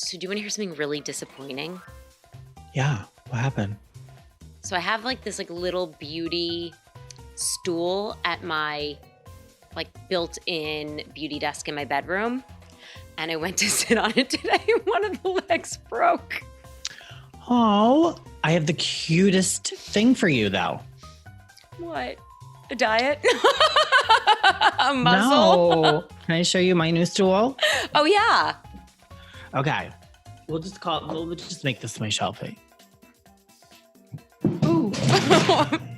So do you want to hear something really disappointing? Yeah, what happened? So I have like this little beauty stool at my built-in beauty desk in my bedroom, and I went to sit on it today and one of the legs broke. Oh, I have the cutest thing for you though. What? A diet? A muscle? No. Can I show you my new stool? Oh yeah. Okay. We'll just make this my shelfie. Ooh.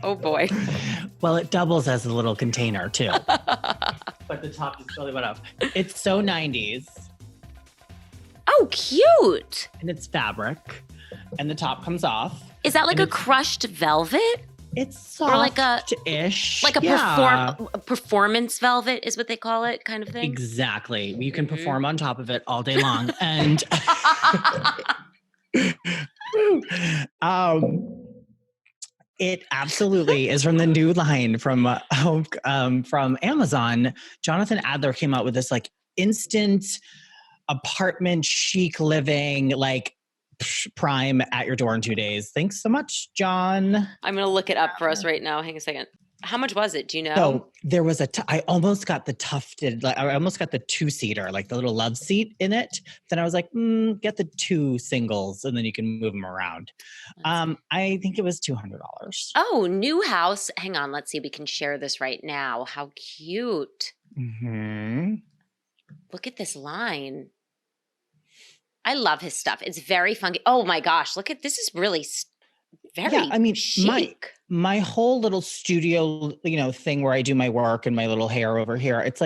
Oh boy. Well, it doubles as a little container too. But the top is really went off. It's so 90s. Oh, cute. And it's fabric. And the top comes off. Is that like And a crushed velvet? It's soft Or like a ish. a performance velvet is what they call it, kind of thing? Exactly. You can perform on top of it all day long. And it absolutely is from the new line from Amazon. Jonathan Adler came out with this instant apartment chic living, prime at your door in 2 days. Thanks so much, John. I'm going to look it up for us right now. Hang a second. How much was it? Do you know? So there was I almost got the tufted, I almost got the 2-seater, the little love seat in it. Then I was like, get the 2 singles and then you can move them around. I think it was $200. Oh, new house. Hang on. Let's see. We can share this right now. How cute. Mm-hmm. Look at this line. I love his stuff. It's very funky. Oh my gosh. Look at this. Is really very chic. My whole little studio, thing where I do my work and my little hair over here. It's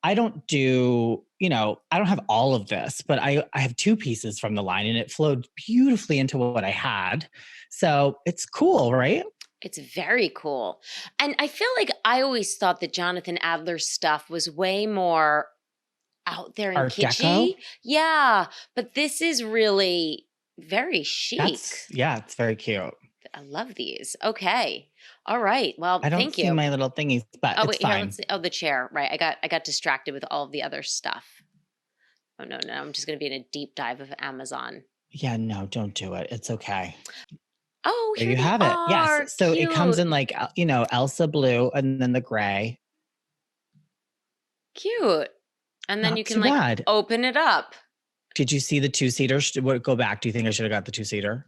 I don't do, I don't have all of this, but I have 2 pieces from the line and it flowed beautifully into what I had. So it's cool, right? It's very cool. And I feel like I always thought that Jonathan Adler's stuff was way more out there and Art kitschy. Deco? Yeah. But this is really very chic. It's very cute. I love these. Okay. All right. Well, I don't thank see you. my little thingies, but Oh, it's wait, here, fine. let's see. Oh, the chair. Right. I got distracted with all of the other stuff. Oh, no. I'm just going to be in a deep dive of Amazon. Yeah, no, don't do it. It's okay. Oh, There here you they have it. are. Yes. So Cute. it comes in Elsa blue and then the gray. Cute. And then Not you too can bad. open it up. Did you see the 2-seater? Go back. Do you think I should have got the 2-seater?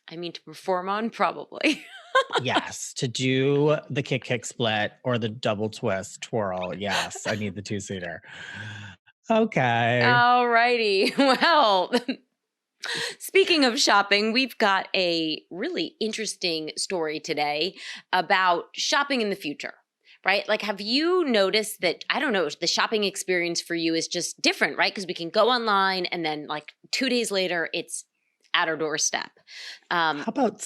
I mean, to perform on, probably. Yes. To do the kick split or the double twist twirl. Yes. I need the 2-seater. Okay. All righty. Well, speaking of shopping, we've got a really interesting story today about shopping in the future, right? Have you noticed that, I don't know, the shopping experience for you is just different, right? Because we can go online and then 2 days later, it's at our doorstep. How about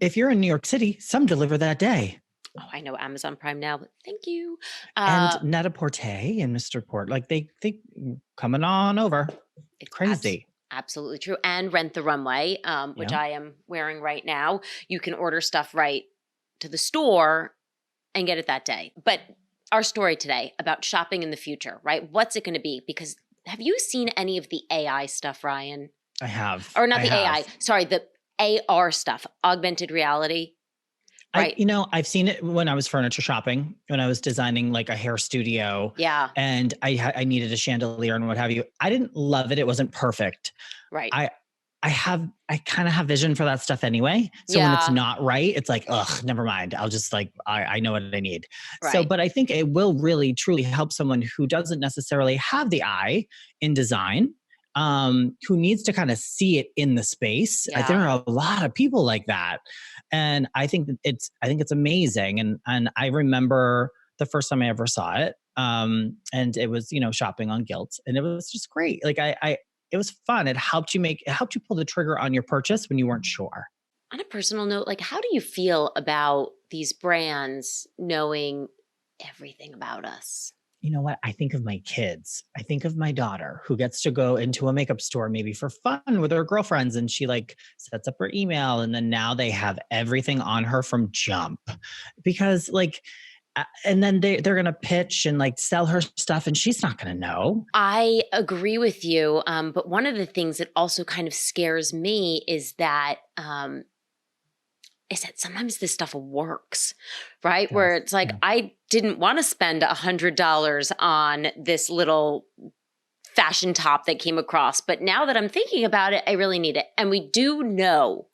if you're in New York City, some deliver that day. Oh, I know Amazon Prime now, but thank you. And Net-a-Porter and Mr. Port, they coming on over. It's crazy. Absolutely true. And Rent the Runway, which I am wearing right now. You can order stuff right to the store and get it that day. But our story today about shopping in the future, right? What's it going to be? Because have you seen any of the AI stuff, Ryan? I have. Or not the AI, sorry, the AR stuff, augmented reality. Right. I've seen it when I was furniture shopping, when I was designing a hair studio. Yeah. And I needed a chandelier and what have you. I didn't love it. It wasn't perfect. Right. I kind of have vision for that stuff anyway. So when it's not right, it's ugh, never mind. I'll just I know what I need. Right. So, but I think it will really, truly help someone who doesn't necessarily have the eye in design, who needs to kind of see it in the space. Yeah. There are a lot of people like that. And I think it's amazing. And I remember the first time I ever saw it. And it was, shopping on Gilt, and it was just great. It was fun. It helped you pull the trigger on your purchase when you weren't sure. On a personal note, how do you feel about these brands knowing everything about us? You know what? I think of my kids. I think of my daughter who gets to go into a makeup store maybe for fun with her girlfriends, and she sets up her email, and then now they have everything on her from jump because And then they're gonna pitch and like sell her stuff, and she's not gonna know. I agree with you. But one of the things that also kind of scares me is that sometimes this stuff works, right? Where Yes. it's like, Yeah. I didn't want to spend $100 on this little fashion top that came across, but now that I'm thinking about it, I really need it. And we do know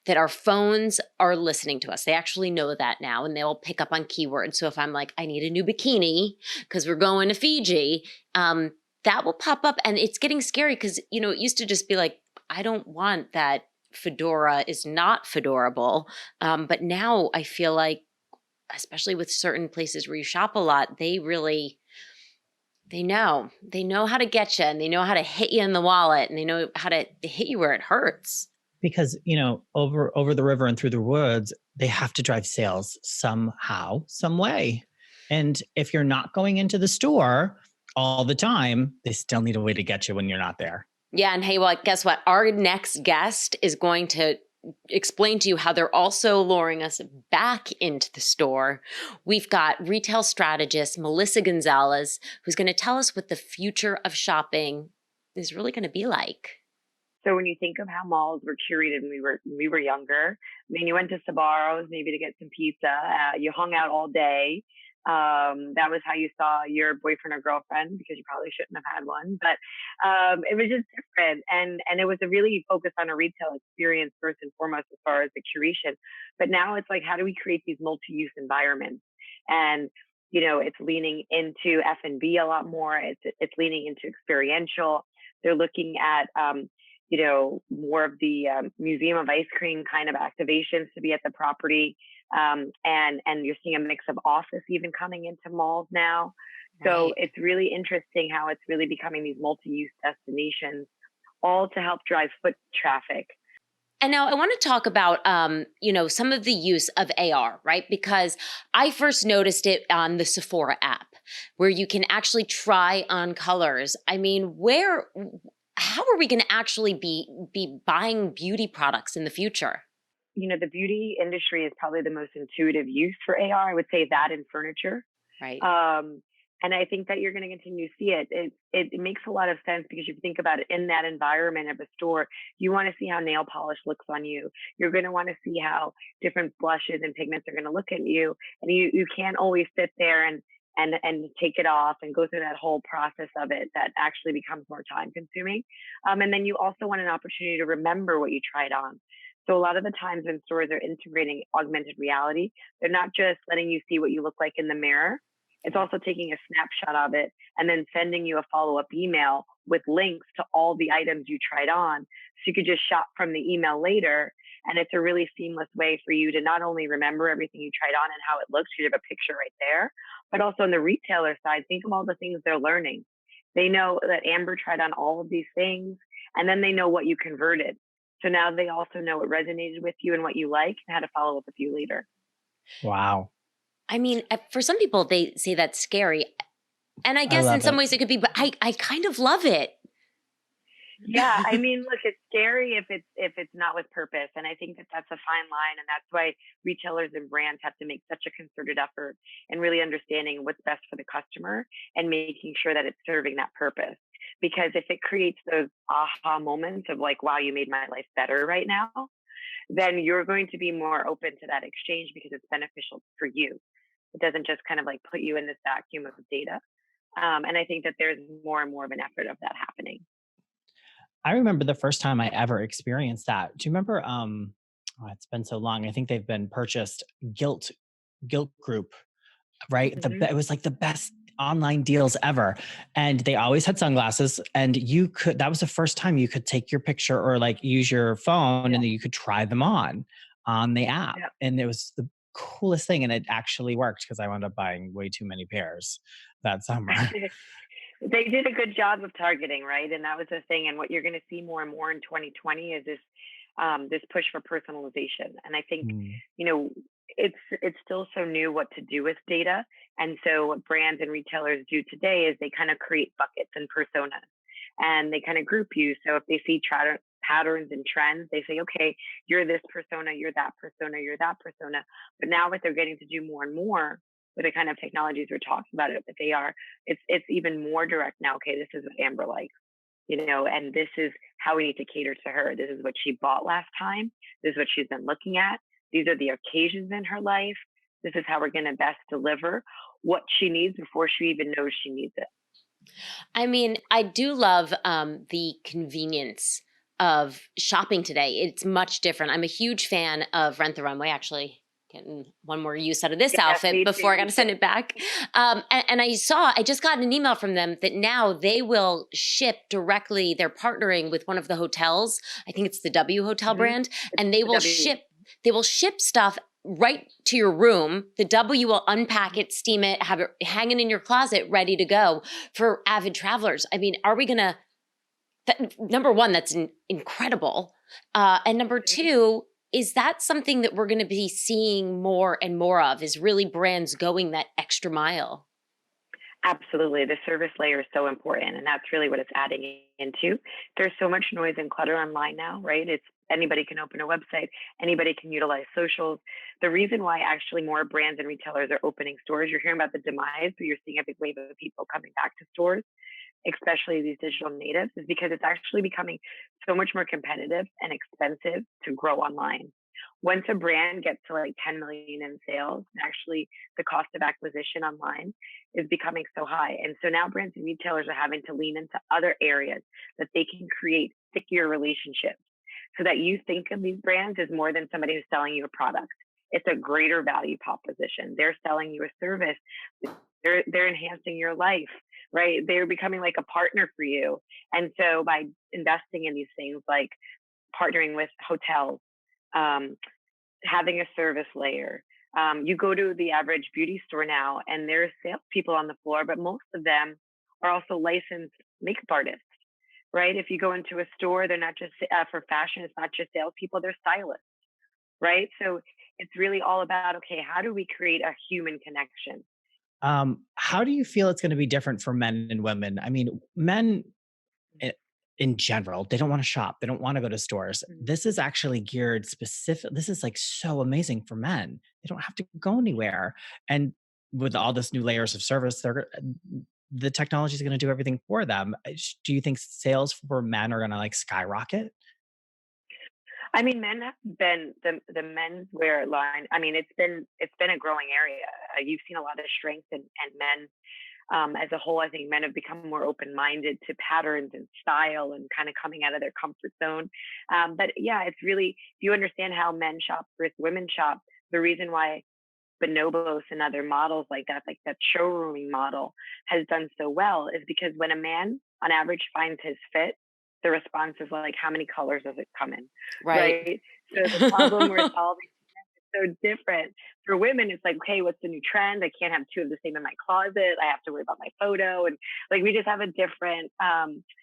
that our phones are listening to us. They actually know that now, and they'll pick up on keywords. So if I'm like, I need a new bikini because we're going to Fiji, that will pop up. And it's getting scary because, it used to just be like, I don't want that fedora is not fedorable. But now I feel like, especially with certain places where you shop a lot, they know how to get you, and they know how to hit you in the wallet, and they know how to hit you where it hurts. Because, over the river and through the woods, they have to drive sales somehow, some way. And if you're not going into the store all the time, they still need a way to get you when you're not there. Yeah, and hey, well, guess what? Our next guest is going to explain to you how they're also luring us back into the store. We've got retail strategist Melissa Gonzalez, who's going to tell us what the future of shopping is really going to be like. So when you think of how malls were curated when we were younger, I mean, you went to Sabaros maybe to get some pizza. You hung out all day. That was how you saw your boyfriend or girlfriend, because you probably shouldn't have had one. But it was just different, and it was a really focus on a retail experience first and foremost as far as the curation. But now it's like, how do we create these multi-use environments? And it's leaning into F&B a lot more. It's leaning into experiential. They're looking at more of the Museum of Ice Cream kind of activations to be at the property. And you're seeing a mix of office even coming into malls now. So Right. it's really interesting how it's really becoming these multi-use destinations, all to help drive foot traffic. And now I want to talk about, some of the use of AR, right? Because I first noticed it on the Sephora app, where you can actually try on colors. I mean, how are we going to actually be buying beauty products in the future? The beauty industry is probably the most intuitive use for AR. I would say that in furniture. Right. Um, and I think that you're going to continue to see it. It makes a lot of sense, because if you think about it, in that environment of a store, you want to see how nail polish looks on you. You're going to want to see how different blushes and pigments are going to look at you. And you can't always sit there and take it off and go through that whole process of it. That actually becomes more time consuming. And then you also want an opportunity to remember what you tried on. So a lot of the times when stores are integrating augmented reality, they're not just letting you see what you look like in the mirror. It's Yeah. also taking a snapshot of it and then sending you a follow-up email with links to all the items you tried on. So you could just shop from the email later. And it's a really seamless way for you to not only remember everything you tried on and how it looks, you have a picture right there, but also on the retailer side, think of all the things they're learning. They know that Amber tried on all of these things, and then they know what you converted. So now they also know what resonated with you and what you like, and how to follow up with you later. Wow. I mean, for some people, they say that's scary. And I I guess in love some it. ways it could be, but I kind of love it. Yeah, I mean, look, it's scary if it's not with purpose, and I think that that's a fine line, and that's why retailers and brands have to make such a concerted effort in really understanding what's best for the customer and making sure that it's serving that purpose. Because if it creates those aha moments of like, wow, you made my life better right now, then you're going to be more open to that exchange because it's beneficial for you. It doesn't just kind of like put you in this vacuum of data. And I think that there's more and more of an effort of that happening. I remember the first time I ever experienced that. Do you remember, oh, it's been so long. I think they've been purchased. Guilt Group, right? Hmm. It was like the best online deals ever. And they always had sunglasses, and that was the first time you could take your picture or like use your phone, Yeah. and then you could try them on the app. Yeah. And it was the coolest thing. And it actually worked, because I wound up buying way too many pairs that summer. They did a good job of targeting, right? And that was the thing. And what you're going to see more and more in 2020 is this push for personalization. And I think, Mm. you know, it's still so new what to do with data. And so what brands and retailers do today is they kind of create buckets and personas, and they kind of group you. So if they see patterns and trends, they say, okay, you're this persona, you're that persona, you're that persona. But now what they're getting to do more and more with the kind of technologies we're talking about it, but it's even more direct now. Okay, this is what Amber likes, and this is how we need to cater to her. This is what she bought last time. This is what she's been looking at. These are the occasions in her life. This is how we're going to best deliver what she needs before she even knows she needs it. I mean, I do love the convenience of shopping today. It's much different. I'm a huge fan of Rent the Runway, actually. Getting one more use out of this Yes, outfit me before I got too. to send it back. And I just got an email from them that now they will ship directly. They're partnering with one of the hotels. I think it's the W Hotel Mhm. brand, and they The will W. ship stuff right to your room. The W will unpack it, steam it, have it hanging in your closet, ready to go for avid travelers. I mean, are we gonna? Number one, that's incredible, and number Mhm. two, is that something that we're going to be seeing more and more of? Is really brands going that extra mile? Absolutely. The service layer is so important, and that's really what it's adding into. There's so much noise and clutter online now, right? It's anybody can open a website, anybody can utilize socials. The reason why actually more brands and retailers are opening stores, you're hearing about the demise, but you're seeing a big wave of people coming back to stores, especially these digital natives, is because it's actually becoming so much more competitive and expensive to grow online. Once a brand gets to like 10 million in sales, actually the cost of acquisition online is becoming so high. And so now brands and retailers are having to lean into other areas that they can create stickier relationships so that you think of these brands as more than somebody who's selling you a product. It's a greater value proposition. They're selling you a service. They're enhancing your life, right? They're becoming like a partner for you. And so by investing in these things like partnering with hotels, um, having a service layer. You go to the average beauty store now, and there's salespeople on the floor, but most of them are also licensed makeup artists, right? If you go into a store, they're not just for fashion, it's not just salespeople, they're stylists, right? So it's really all about, okay, how do we create a human connection? How do you feel it's going to be different for men and women? I mean, men i- in general, they don't want to shop. They don't want to go to stores. Mhm. This is actually geared specific. This is like so amazing for men. They don't have to go anywhere. And with all this new layers of service, the technology is going to do everything for them. Do you think sales for men are going to like skyrocket? I mean, men have been the menswear line. I mean, it's been a growing area. You've seen a lot of strength and men as a whole. I think men have become more open minded to patterns and style and kind of coming out of their comfort zone. But yeah, it's really, if you understand how men shop versus women shop, the reason why Bonobos and other models like that showrooming model has done so well is because when a man on average finds his fit, the response is like, how many colors does it come in? Right. Right. So the problem we're solving so different. For women, it's like, okay, what's the new trend? I can't have two of the same in my closet. I have to worry about my photo. And like, we just have a different,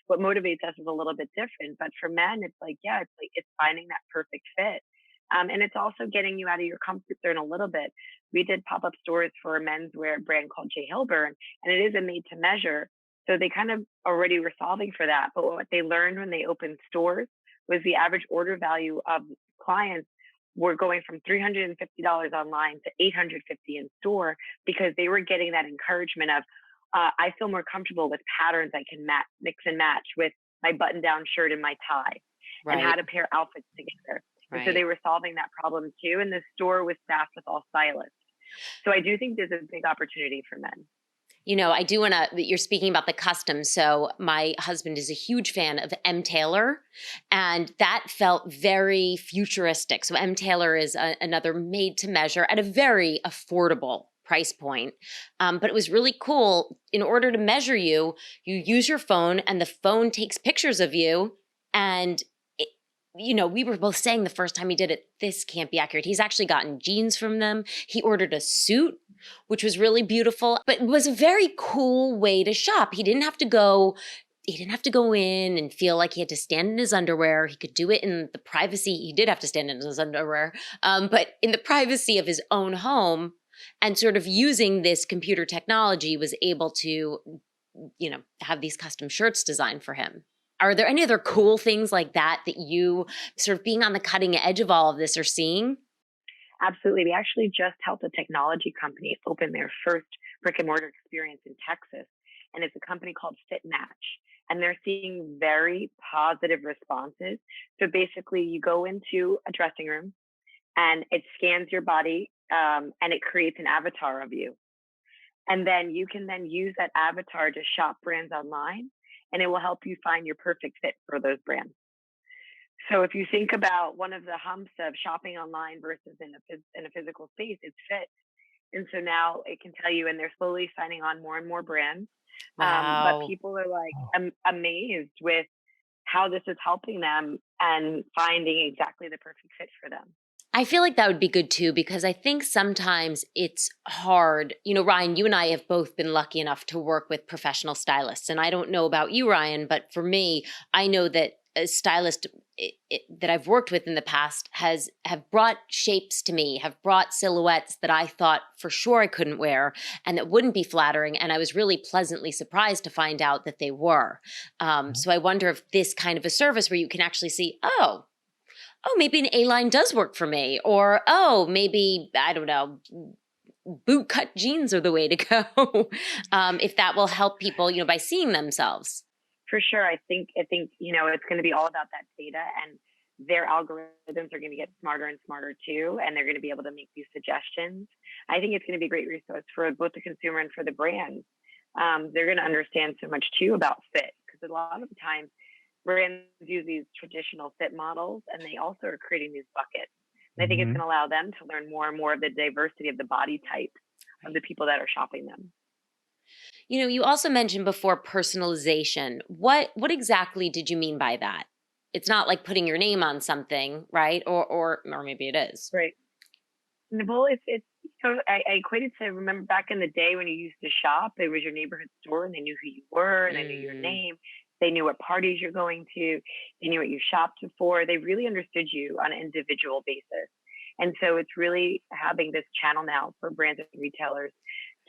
what motivates us is a little bit different. But for men, it's like, yeah, it's like, it's finding that perfect fit. And it's also getting you out of your comfort zone a little bit. We did pop up stores for a menswear brand called J. Hilburn, and it is a made to measure. So they kind of already were solving for that. But what they learned when they opened stores was the average order value of clients were going from $350 online to $850 in store because they were getting that encouragement of, I feel more comfortable with patterns I can mix and match with my button down shirt and my tie and how Right. to pair outfits together. And so Right. they were solving that problem too. And the store was staffed with all stylists. So I do think there's a big opportunity for men. I do want to, you're speaking about the custom. So, my husband is a huge fan of M. Taylor, and that felt very futuristic. So, M. Taylor is another made to measure at a very affordable price point. But it was really cool. In order to measure you, you use your phone, and the phone takes pictures of you. And we were both saying the first time he did it, this can't be accurate. He's actually gotten jeans from them. He ordered a suit, which was really beautiful, but it was a very cool way to shop. He didn't have to go in and feel like he had to stand in his underwear. He could do it in the privacy. He did have to stand in his underwear, but in the privacy of his own home, and sort of using this computer technology was able to, have these custom shirts designed for him. Are there any other cool things like that that you sort of being on the cutting edge of all of this are seeing? Absolutely. We actually just helped a technology company open their first brick and mortar experience in Texas. And it's a company called FitMatch. And they're seeing very positive responses. So basically, you go into a dressing room and it scans your body, and it creates an avatar of you. And then you can then use that avatar to shop brands online, and it will help you find your perfect fit for those brands. So if you think about one of the humps of shopping online versus in a physical space, it's fit. And so now it can tell you, and they're slowly signing on more and more brands. But Wow. people are like Oh. amazed with how this is helping them and finding exactly the perfect fit for them. I feel like that would be good too, because I think sometimes it's hard. You know, Ryan, you and I have both been lucky enough to work with professional stylists. And I don't know about you, Ryan, but for me, I know that a stylist that I've worked with in the past have brought shapes to me, have brought silhouettes that I thought for sure I couldn't wear and that wouldn't be flattering. And I was really pleasantly surprised to find out that they were. So I wonder if this kind of a service where you can actually see, oh, maybe an A line does work for me. Or, oh, maybe, I don't know, boot cut jeans are the way to go. If that will help people, by seeing themselves. For sure. I think, it's going to be all about that data, and their algorithms are going to get smarter and smarter too. And they're going to be able to make these suggestions. I think it's going to be a great resource for both the consumer and for the brands. They're going to understand so much too about fit, because a lot of the times brands use these traditional fit models, and they also are creating these buckets. And I think it's Mhm. going to allow them to learn more and more of the diversity of the body types of the people that are shopping them. You also mentioned before personalization. What exactly did you mean by that? It's not like putting your name on something, right? Or maybe it is. Right. Well, I equate it to, remember back in the day when you used to shop, it was your neighborhood store and they knew who you were and they knew your Mm, name. They knew what parties you're going to. They knew what you shopped for. They really understood you on an individual basis. And so it's really having this channel now for brands and retailers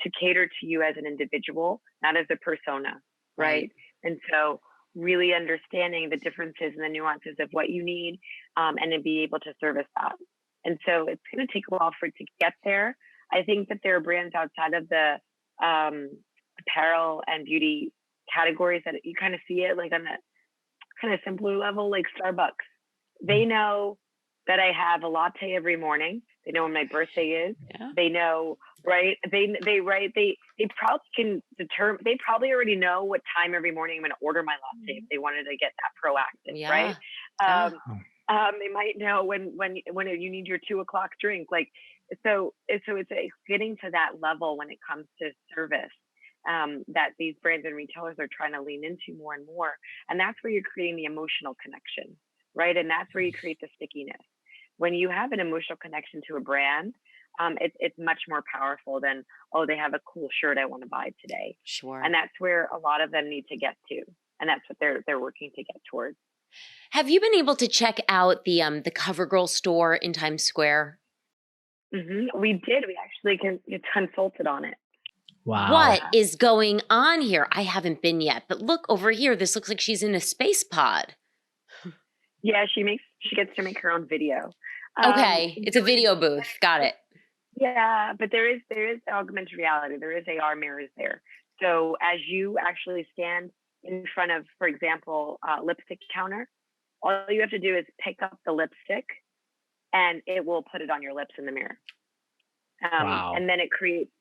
to cater to you as an individual, not as a persona, right. right? And so really understanding the differences and the nuances of what you need, and then be able to service that. And so it's going to take a while for it to get there. I think that there are brands outside of the um, apparel and beauty categories that you kind of see it like on a kind of simpler level, like Starbucks. They know that I have a latte every morning. They know when my birthday is. Yeah. They know, right? They probably can determine. They probably already know what time every morning I'm going to order my latte if they wanted to get that proactive, right? Yeah. Yeah. Um, they might know when you need your 2 o'clock drink. Like it's getting to that level when it comes to service, that these brands and retailers are trying to lean into more and more. And that's where you're creating the emotional connection, right? And that's where you create the stickiness. When you have an emotional connection to a brand, it's much more powerful than, oh, they have a cool shirt I want to buy today. And Sure. that's where a lot of them need to get to. And that's what they're working to get towards. Have you been able to check out the CoverGirl store in Times Square? We did. We actually consulted on it. Wow. What Yeah. is going on here? I haven't been yet, but look over here. This looks like she's in a space pod. Yeah, she gets to make her own video. Okay, it's a video booth. Got it. Yeah, but there is augmented reality. There is AR mirrors there. So as you actually stand in front of, for example, lipstick counter, all you have to do is pick up the lipstick, and it will put it on your lips in the mirror. Wow. And then it creates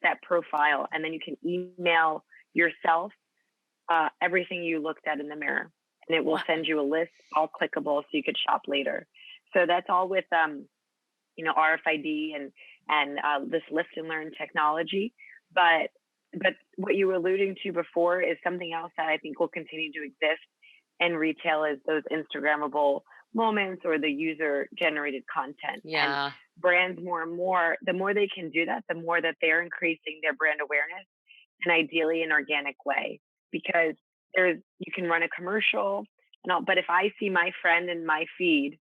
that profile, and then you can email yourself everything you looked at in the mirror, and it will Wow. send you a list, all clickable, so you could shop later. So that's all with RFID and this lift and learn technology. But what you were alluding to before is something else that I think will continue to exist in retail, is those Instagrammable moments or the user generated content. And Yeah. brands more and more, the more they can do that, the more that they're increasing their brand awareness, and ideally an organic way, because you can run a commercial and all, but if I see my friend in my feed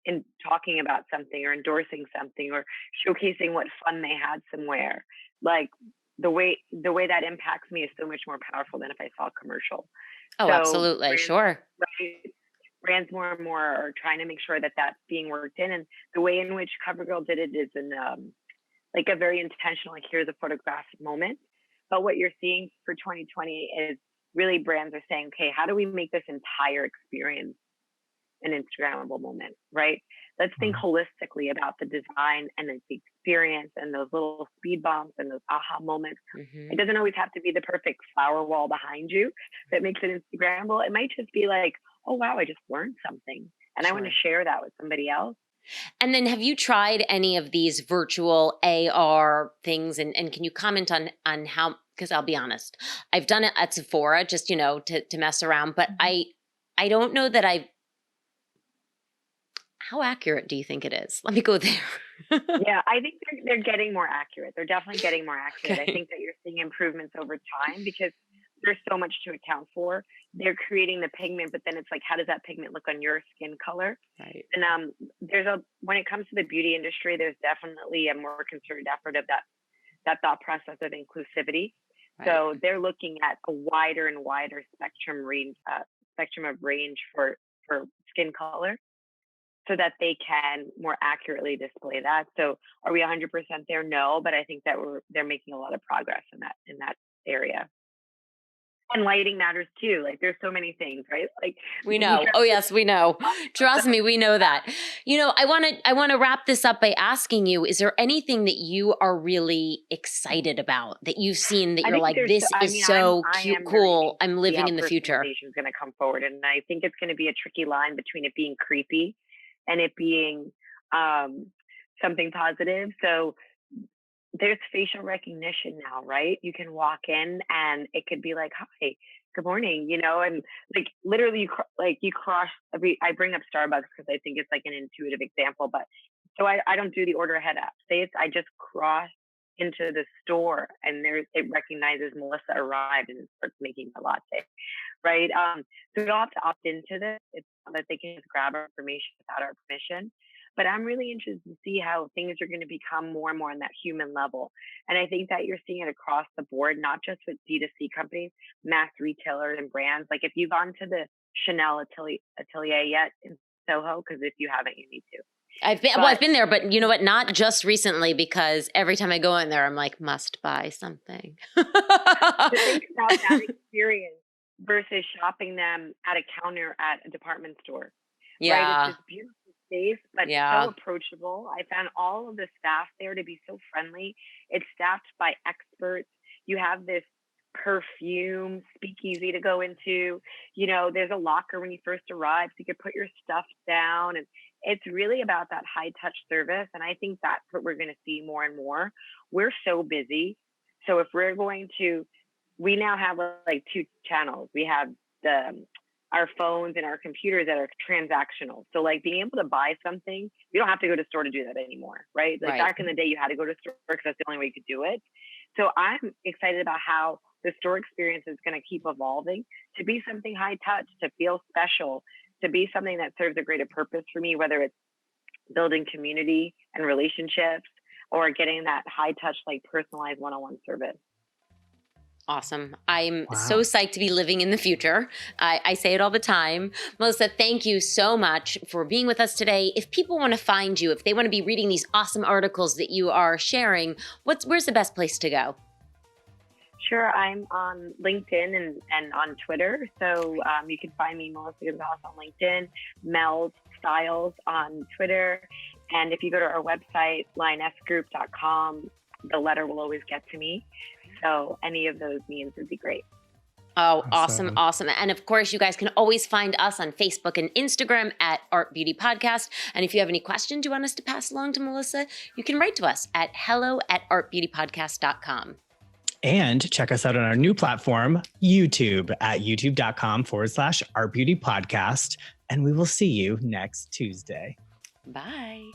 and talking about something or endorsing something or showcasing what fun they had somewhere, like the way that impacts me is so much more powerful than if I saw a commercial. Oh, So absolutely. Sure. brands brands more and more are trying to make sure that that's being worked in. And the way in which CoverGirl did it is in like a very intentional, like here's a photographic moment. But what you're seeing for 2020 is really brands are saying, okay, how do we make this entire experience an Instagrammable moment, right? Let's think holistically about the design and the experience and those little speed bumps and those aha moments. It doesn't always have to be the perfect flower wall behind you that makes it Instagrammable. It might just be like, oh, wow, I just learned something. And I want to share that with somebody else. And then have you tried any of these virtual AR things? And can you comment on how, because I'll be honest, I've done it at Sephora just, to mess around, but I don't know that how accurate do you think it is? Let me go there. Yeah, I think they're getting more accurate. They're definitely getting more accurate. Okay. I think that you're seeing improvements over time because there's so much to account for. They're creating the pigment, but then it's like, how does that pigment look on your skin color? Right. And when it comes to the beauty industry, there's definitely a more concerted effort of that thought process of inclusivity. Right. So they're looking at a wider and wider spectrum of range for skin color, so that they can more accurately display that. So are we 100% there? No, but I think that they're making a lot of progress in that area. And lighting matters too. Like there's so many things, right? Like we know. Oh yes, we know. Trust me, we know that. I want to wrap this up by asking you, is there anything that you are really excited about that you've seen that you're like, this is so cute, cool. I'm living in the future. Personalization is going to come forward. And I think it's going to be a tricky line between it being creepy and it being something positive. So there's facial recognition now, right? You can walk in and it could be like, hi, good morning, and like literally you cross I bring up Starbucks because I think it's like an intuitive example, but so I don't do the order ahead app. I just cross into the store and it recognizes Melissa arrived and it starts making a latte, right? So we don't have to opt into this. It's not that they can just grab our information without our permission. But I'm really interested to see how things are going to become more and more on that human level. And I think that you're seeing it across the board, not just with D2C companies, mass retailers and brands. Like if you've gone to the Chanel Atelier yet in Soho, because if you haven't, you need to. I've been there, but you know what? Not just recently, because every time I go in there, I'm like, must buy something. To think about that experience versus shopping them at a counter at a department store. Yeah. Right? It's this beautiful space, but so approachable. I found all of the staff there to be so friendly. It's staffed by experts. You have this perfume speakeasy to go into. There's a locker when you first arrive, so you could put your stuff down. And it's really about that high touch service. And I think that's what we're going to see more and more. We're so busy. So if we now have like two channels. We have our phones and our computers that are transactional. So like being able to buy something, you don't have to go to store to do that anymore, right? Like back in the day, you had to go to store because that's the only way you could do it. So I'm excited about how the store experience is going to keep evolving to be something high touch, to feel special, to be something that serves a greater purpose for me, whether it's building community and relationships or getting that high touch, like personalized one-on-one service. Awesome. I'm so psyched to be living in the future. I say it all the time. Melissa, thank you so much for being with us today. If people want to find you, if they want to be reading these awesome articles that you are sharing, where's the best place to go? Sure. I'm on LinkedIn and on Twitter. So you can find me, Melissa Gonzalez, on LinkedIn, Mel's Styles on Twitter. And if you go to our website, lionesgroup.com, the letter will always get to me. So any of those means would be great. Oh, awesome. And of course, you guys can always find us on Facebook and Instagram at Art Beauty Podcast. And if you have any questions you want us to pass along to Melissa, you can write to us at hello@artbeautypodcast.com. And check us out on our new platform, YouTube, at youtube.com/Art Beauty Podcast. And we will see you next Tuesday. Bye.